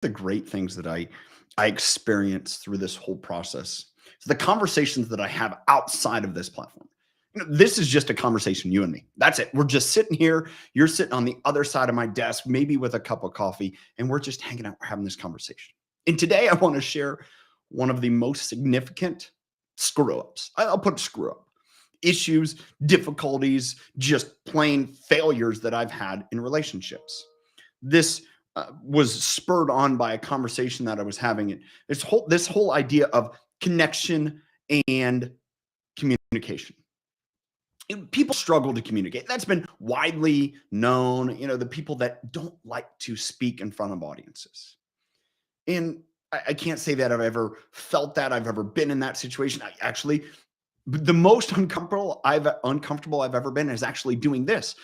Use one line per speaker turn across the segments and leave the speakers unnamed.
the great things that I experienced through this whole process. So the conversations that I have outside of this platform. This is just a conversation, you and me. That's it. We're just sitting here. You're sitting on the other side of my desk, maybe with a cup of coffee, and we're just hanging out. We're having this conversation. And today I want to share one of the most significant screw ups. I'll put screw up issues, difficulties, just plain failures that I've had in relationships. This was spurred on by a conversation that I was having. This whole idea of connection and communication. People struggle to communicate. That's been widely known. The people that don't like to speak in front of audiences. And I can't say that I've ever felt that. I've ever been in that situation. I actually, the most uncomfortable I've ever been is actually doing this.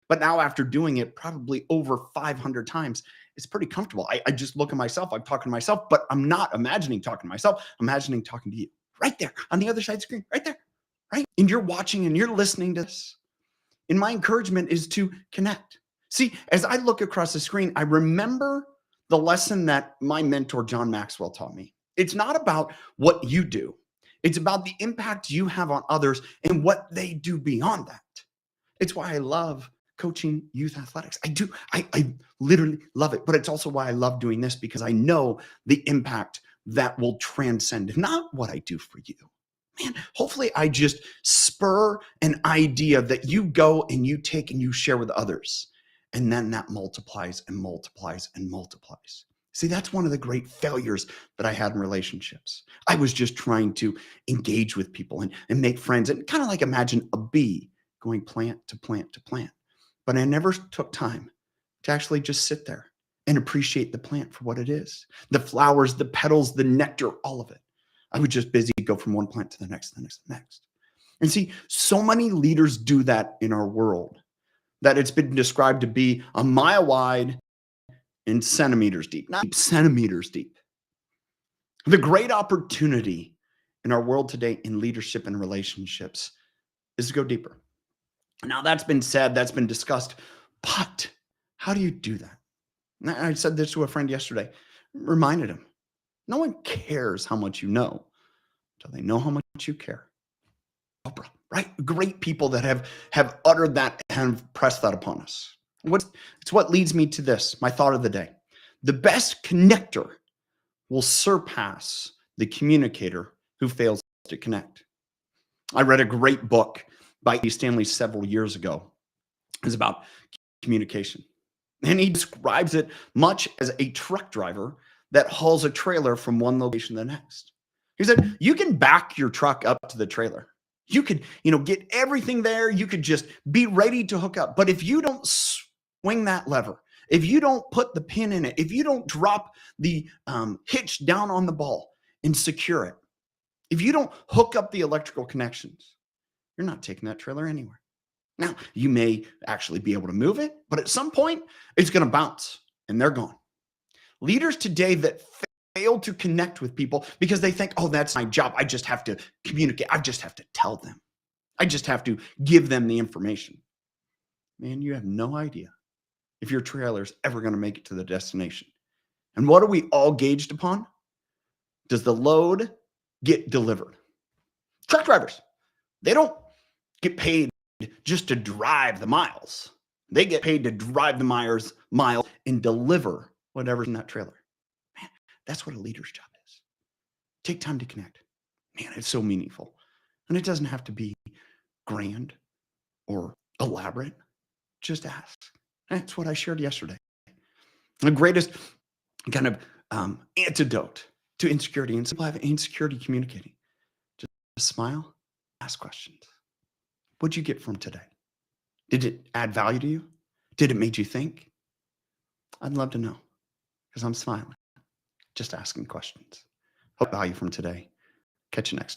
But now after doing it probably over 500 times, it's pretty comfortable. I just look at myself, I'm talking to myself, but I'm not imagining talking to myself. I'm imagining talking to you right there on the other side of the screen, right there, right? And you're watching and you're listening to this. And my encouragement is to connect. See, as I look across the screen, I remember the lesson that my mentor, John Maxwell, taught me. It's not about what you do. It's about the impact you have on others and what they do beyond that. It's why I love coaching youth athletics. I literally love it, but it's also why I love doing this, because I know the impact that will transcend, not what I do for you. Man, hopefully I just spur an idea that you go and you take and you share with others. And then that multiplies and multiplies and multiplies. See, that's one of the great failures that I had in relationships. I was just trying to engage with people and make friends, and kind of like imagine a bee going plant to plant to plant. But I never took time to actually just sit there and appreciate the plant for what it is. The flowers, the petals, the nectar, all of it. I would just busy go from one plant to the next, the next, the next. And see, so many leaders do that in our world that it's been described to be a mile wide and centimeters deep, not centimeters deep. The great opportunity in our world today in leadership and relationships is to go deeper. Now, that's been said, that's been discussed, but how do you do that? And I said this to a friend yesterday, reminded him, no one cares how much you know until they know how much you care. Oprah, right? Great people that have uttered that and have pressed that upon us. It's what leads me to this, my thought of the day. The best connector will surpass the communicator who fails to connect. I read a great book by Stanley several years ago. It's about communication. And he describes it much as a truck driver that hauls a trailer from one location to the next. He said, you can back your truck up to the trailer. You could, get everything there. You could just be ready to hook up. But if you don't swing that lever, if you don't put the pin in it, if you don't drop the hitch down on the ball and secure it, if you don't hook up the electrical connections, you're not taking that trailer anywhere. Now, you may actually be able to move it, but at some point, it's going to bounce and they're gone. Leaders today that fail to connect with people because they think, oh, that's my job. I just have to communicate. I just have to tell them. I just have to give them the information. Man, you have no idea if your trailer is ever going to make it to the destination. And what are we all gauged upon? Does the load get delivered? Truck drivers, they don't get paid just to drive the miles. They get paid to drive the miles and deliver whatever's in that trailer. Man, that's what a leader's job is. Take time to connect. Man, it's so meaningful. And it doesn't have to be grand or elaborate. Just ask. That's what I shared yesterday. The greatest kind of antidote to insecurity, and people have insecurity communicating. Just smile, ask questions. What'd you get from today? Did it add value to you? Did it make you think? I'd love to know, because I'm smiling, just asking questions. Hope value from today. Catch you next time.